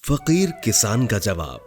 फकीर किसान का जवाब।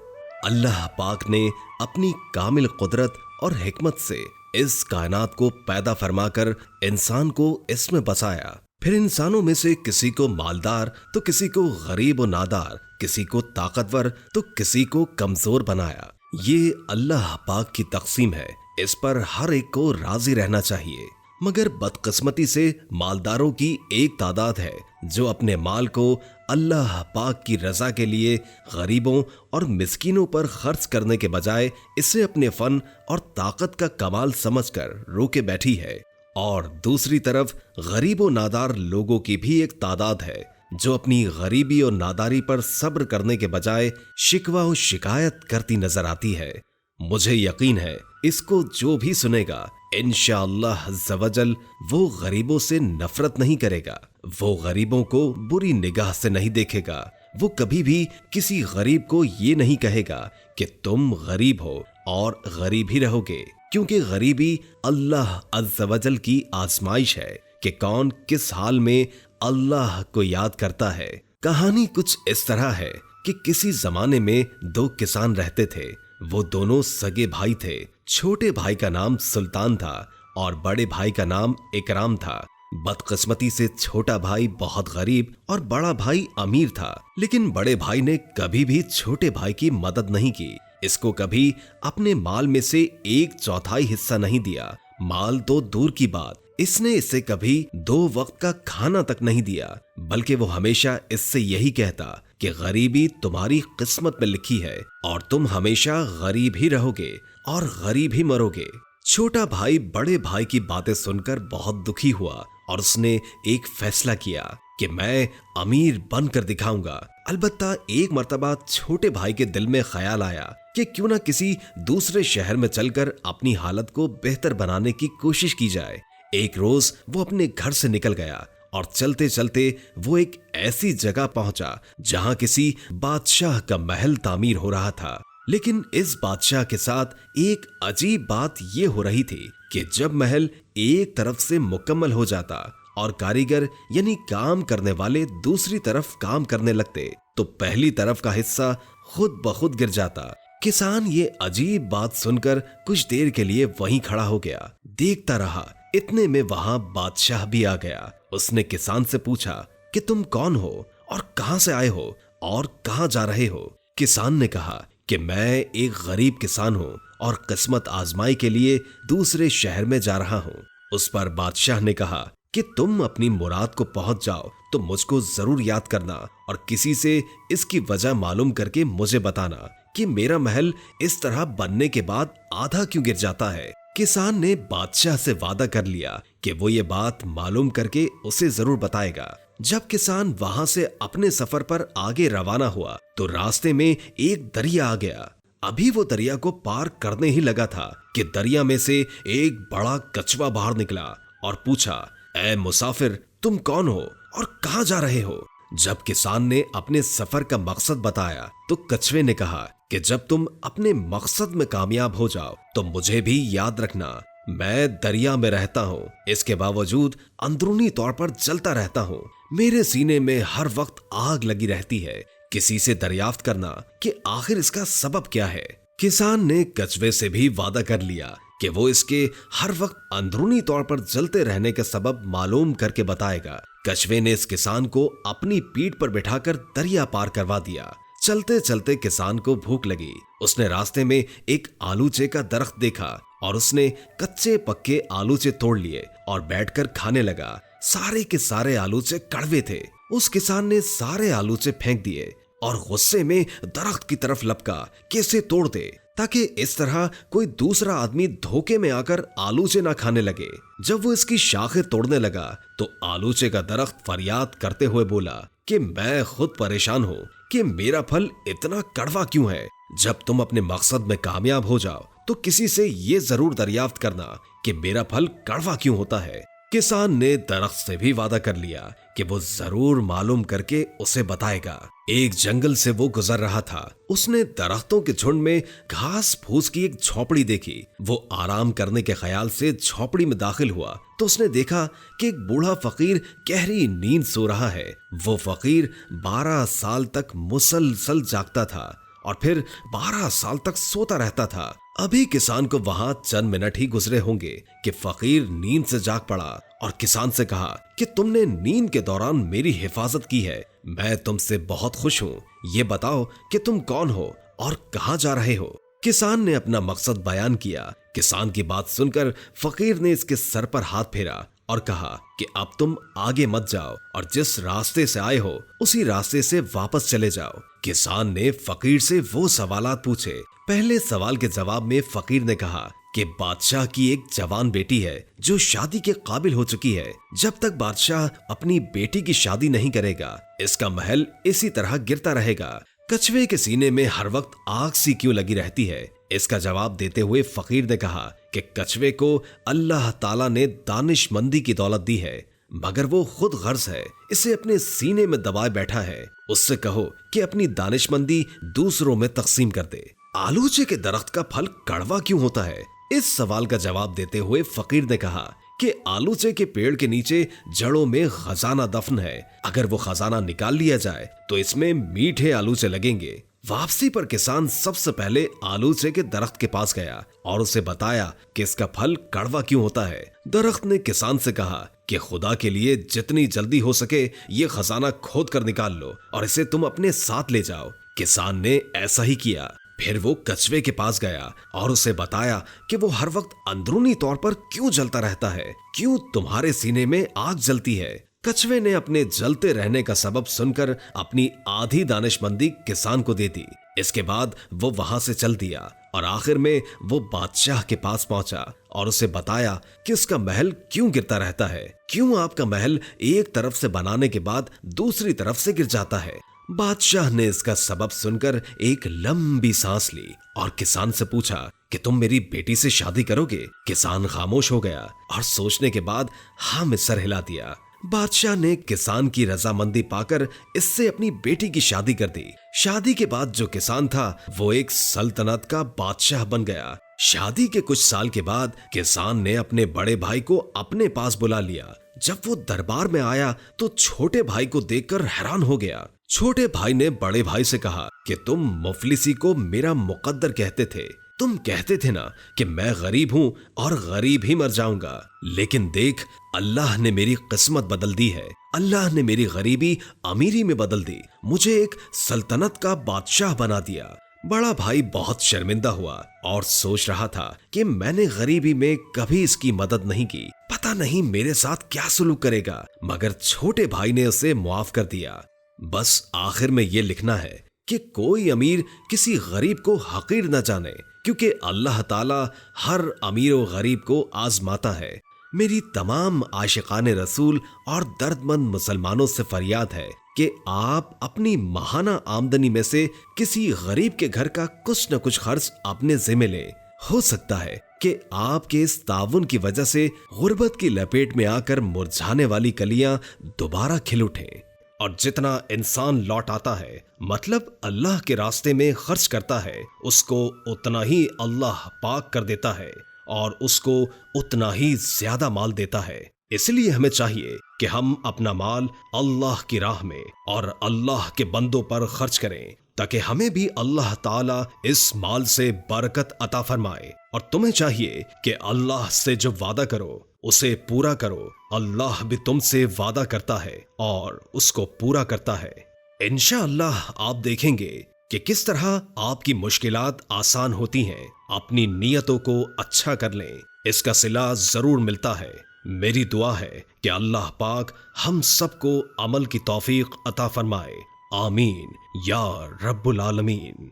अल्लाह पाक ने अपनी कामिल कुदरत और हिकमत से इस कायनात को पैदा फरमाकर इंसान को इसमें बसाया। फिर इंसानों में से किसी को मालदार तो किसी को गरीब और नादार, किसी को ताकतवर तो किसी को कमजोर बनाया। ये अल्लाह पाक की तकसीम है, इस पर हर एक को राजी रहना चाहिए। मगर बदकिस्मती से मालदारों की एक तादाद है जो अपने माल को अल्लाह पाक की रजा के लिए गरीबों और मिस्कीनों पर खर्च करने के बजाय इसे अपने फन और ताकत का कमाल समझकर रोके बैठी है। और दूसरी तरफ गरीब और नादार लोगों की भी एक तादाद है जो अपनी गरीबी और नादारी पर सब्र करने के बजाय शिकवा और शिकायत करती नजर आती है। मुझे यकीन है इसको जो भी सुनेगा इंशाअल्लाह अज़्ज़वजल वो गरीबों से नफरत नहीं करेगा, वो गरीबों को बुरी निगाह से नहीं देखेगा, वो कभी भी किसी गरीब को ये नहीं कहेगा कि तुम गरीब हो और गरीब ही रहोगे, क्योंकि गरीबी अल्लाह अज़्ज़वजल की आजमाइश है कि कौन किस हाल में अल्लाह को याद करता है। कहानी कुछ इस तरह है कि किसी जमाने में दो किसान रहते थे। वो दोनों सगे भाई थे। छोटे भाई का नाम सुल्तान था और बड़े भाई का नाम इकराम था। बदकिस्मती से छोटा भाई बहुत गरीब और बड़ा भाई अमीर था, लेकिन बड़े भाई ने कभी भी छोटे भाई की मदद नहीं की। इसको कभी अपने माल में से 1/4 हिस्सा नहीं दिया। माल तो दूर की बात, इसने इसे कभी 2 वक्त का खाना तक नहीं दिया, बल्कि वो हमेशा इससे यही कहता कि गरीबी तुम्हारी किस्मत में लिखी है और तुम हमेशा गरीब ही रहोगे और गरीब ही मरोगे। छोटा भाई बड़े भाई की बातें सुनकर बहुत दुखी हुआ और उसने एक फैसला किया कि मैं अमीर बनकर दिखाऊंगा। अलबत्ता एक मर्तबा छोटे भाई के दिल में ख्याल आया कि क्यों ना किसी दूसरे शहर में चलकर अपनी हालत को बेहतर बनाने की कोशिश की जाए। एक रोज वो अपने घर से निकल गया और चलते चलते वो एक ऐसी जगह पहुंचा जहां किसी बादशाह का महल तामीर हो रहा था। लेकिन इस बादशाह के साथ एक अजीब बात ये हो रही थी कि जब महल एक तरफ से मुकम्मल हो जाता और कारीगर यानी काम करने वाले दूसरी तरफ काम करने लगते तो पहली तरफ का हिस्सा खुद ब खुद गिर जाता। किसान ये अजीब बात सुनकर कुछ देर के लिए वहीं खड़ा हो गया, देखता रहा। इतने में वहां बादशाह भी आ गया। उसने किसान से पूछा कि तुम कौन हो और कहां से आए हो और कहां जा रहे हो। किसान ने कहा कि मैं एक गरीब किसान हूं और किस्मत आजमाई के लिए दूसरे शहर में जा रहा हूं। उस पर बादशाह ने कहा कि तुम अपनी मुराद को पहुंच जाओ तो मुझको जरूर याद करना और किसी से इसकी वजह मालूम करके मुझे बताना कि मेरा महल इस तरह बनने के बाद आधा क्यों गिर जाता है। किसान ने बादशाह से वादा कर लिया कि वो ये बात मालूम करके उसे जरूर बताएगा। जब किसान वहां से अपने सफर पर आगे रवाना हुआ तो रास्ते में एक दरिया आ गया। अभी वो दरिया को पार करने ही लगा था कि दरिया में से एक बड़ा कछुआ बाहर निकला और पूछा, ऐ मुसाफिर, तुम कौन हो और कहां जा रहे हो। जब किसान ने अपने सफर का मकसद बताया तो कछुए ने कहा कि जब तुम अपने मकसद में कामयाब हो जाओ तो मुझे भी याद रखना। मैं दरिया में रहता हूँ, इसके बावजूद अंदरूनी तौर पर जलता रहता हूँ। मेरे सीने में हर वक्त आग लगी रहती है। किसी से दरियाफ्त करना कि आखिर इसका सबब क्या है। किसान ने कछुए से भी वादा कर लिया कि वो इसके हर वक्त अंदरूनी तौर पर जलते रहने का सबब मालूम करके बताएगा। कछुए ने इस किसान को अपनी पीठ पर बिठाकर दरिया पार करवा दिया। चलते चलते किसान को भूख लगी। उसने रास्ते में एक आलूचे का दरख्त देखा और उसने कच्चे पक्के आलूचे तोड़ लिए और बैठकर खाने लगा। सारे के सारे आलूचे कड़वे थे। उस किसान ने सारे आलूचे फेंक दिए और गुस्से में दरख्त की तरफ लपका कि इसे तोड़ दे ताकि इस तरह कोई दूसरा आदमी धोखे में आकर आलूचे ना खाने लगे। जब वो इसकी शाखें तोड़ने लगा तो आलूचे का दरख्त फरियाद करते हुए बोला कि मैं खुद परेशान हूँ कि मेरा फल इतना कड़वा क्यों है। जब तुम अपने मकसद में कामयाब हो जाओ तो किसी से ये जरूर दरियाफ्त करना कि मेरा फल कड़वा क्यों होता है। किसान ने दरख्त से भी वादा कर लिया कि वो जरूर मालूम करके उसे बताएगा। एक जंगल से वो गुजर रहा था। उसने दरख्तों के झुंड में घास फूस की एक झोपड़ी देखी। वो आराम करने के ख्याल से झोपड़ी में दाखिल हुआ तो उसने देखा कि एक बूढ़ा फकीर गहरी नींद सो रहा है। वो फकीर 12 साल तक मुसलसल जागता था और फिर 12 साल तक सोता रहता था। अभी किसान को वहां चंद मिनट ही गुजरे होंगे कि फकीर नींद से जाग पड़ा और किसान से कहा कि तुमने नींद के दौरान मेरी हिफाजत की है, मैं तुमसे बहुत खुश हूँ। ये बताओ कि तुम कौन हो और कहाँ जा रहे हो। किसान ने अपना मकसद बयान किया। किसान की बात सुनकर फकीर ने इसके सर पर हाथ फेरा और कहा कि अब तुम आगे मत जाओ और जिस रास्ते से आए हो उसी रास्ते से वापस चले जाओ। किसान ने फकीर से वो सवालात पूछे। पहले सवाल के जवाब में फकीर ने कहा कि बादशाह की एक जवान बेटी है जो शादी के काबिल हो चुकी है। जब तक बादशाह अपनी बेटी की शादी नहीं करेगा इसका महल इसी तरह गिरता रहेगा। कछुए के सीने में हर वक्त आग सी क्यों लगी रहती है। इसका जवाब देते हुए फकीर ने कहा कि कछुए को अल्लाह ताला ने दानिशमंदी की दौलत दी है मगर वो खुद गर्ज है, इसे अपने सीने में दबाए बैठा है। उससे कहो कि अपनी दानिशमंदी दूसरों में तकसीम कर दे। आलूचे के दरख्त का फल कड़वा क्यों होता है? इस सवाल का जवाब देते हुए फकीर ने कहा कि आलूचे के पेड़ के नीचे जड़ों में खजाना दफन है। अगर वो खजाना निकाल लिया जाए तो इसमें मीठे आलूचे लगेंगे। वापसी पर किसान सबसे पहले आलूचे के दरख्त के पास गया और उसे बताया कि इसका फल कड़वा क्यों होता है। दरख्त ने किसान से कहा कि खुदा के लिए जितनी जल्दी हो सके ये खजाना खोद कर निकाल लो और इसे तुम अपने साथ ले जाओ। किसान ने ऐसा ही किया। फिर वो कछुए के पास गया और उसे बताया कि वो हर वक्त अंदरूनी तौर पर क्यों जलता रहता है, क्यों तुम्हारे सीने में आग जलती है। कछुए ने अपने जलते रहने का सबब सुनकर अपनी आधी दानिशमंदी किसान को दे दी। इसके बाद वो वहां से चल दिया और आखिर में वो बादशाह के पास पहुंचा और उसे बताया कि उसका महल क्यों गिरता रहता है, क्यों आपका महल एक तरफ से बनाने के बाद दूसरी तरफ से गिर जाता है। बादशाह ने इसका सबब सुनकर एक लंबी सांस ली और किसान से पूछा कि तुम मेरी बेटी से शादी करोगे? किसान खामोश हो गया और सोचने के बाद हाँ में सर हिला दिया। बादशाह ने किसान की रजामंदी पाकर इससे अपनी बेटी की शादी कर दी। शादी के बाद जो किसान था वो एक सल्तनत का बादशाह बन गया। शादी के कुछ साल के बाद किसान ने अपने बड़े भाई को अपने पास बुला लिया। जब वो दरबार में आया तो छोटे भाई को देखकर हैरान हो गया। छोटे भाई ने बड़े भाई से कहा कि तुम मुफलिसी को मेरा मुकद्दर कहते थे। तुम कहते थे ना कि मैं गरीब हूँ और गरीब ही मर जाऊंगा, लेकिन देख अल्लाह ने मेरी किस्मत बदल दी है। अल्लाह ने मेरी गरीबी अमीरी में बदल दी, मुझे एक सल्तनत का बादशाह बना दिया। बड़ा भाई बहुत शर्मिंदा हुआ और सोच रहा था कि मैंने गरीबी में कभी इसकी मदद नहीं की, पता नहीं मेरे साथ क्या सुलूक करेगा, मगर छोटे भाई ने उसे मुआफ कर दिया। बस आखिर में ये लिखना है कि कोई अमीर किसी गरीब को हकीर न जाने, क्योंकि अल्लाह ताला हर अमीर और गरीब को आजमाता है। मेरी तमाम आशिकाने रसूल और दर्दमंद मुसलमानों से फरियाद है कि आप अपनी माहाना आमदनी में से किसी गरीब के घर का कुछ न कुछ खर्च अपने जिम्मे लें। हो सकता है कि आपके इस ताउन की वजह से गुर्बत की लपेट में आकर मुरझाने वाली कलियां दोबारा खिल उठें। और जितना इंसान लौट आता है, मतलब अल्लाह के रास्ते में खर्च करता है, उसको उतना ही अल्लाह पाक कर देता है और उसको उतना ही ज्यादा माल देता है। इसलिए हमें चाहिए कि हम अपना माल अल्लाह की राह में और अल्लाह के बंदों पर खर्च करें, ताकि हमें भी अल्लाह ताला इस माल से बरकत अता फरमाए। और तुम्हें चाहिए कि अल्लाह से जो वादा करो उसे पूरा करो। अल्लाह भी तुमसे वादा करता है और उसको पूरा करता है। इंशाअल्लाह आप देखेंगे कि किस तरह आपकी मुश्किलात आसान होती हैं। अपनी नियतों को अच्छा कर लें, इसका सिला जरूर मिलता है। मेरी दुआ है कि अल्लाह पाक हम सबको अमल की तौफीक अता फरमाए। आमीन या रब्बुल आलमीन।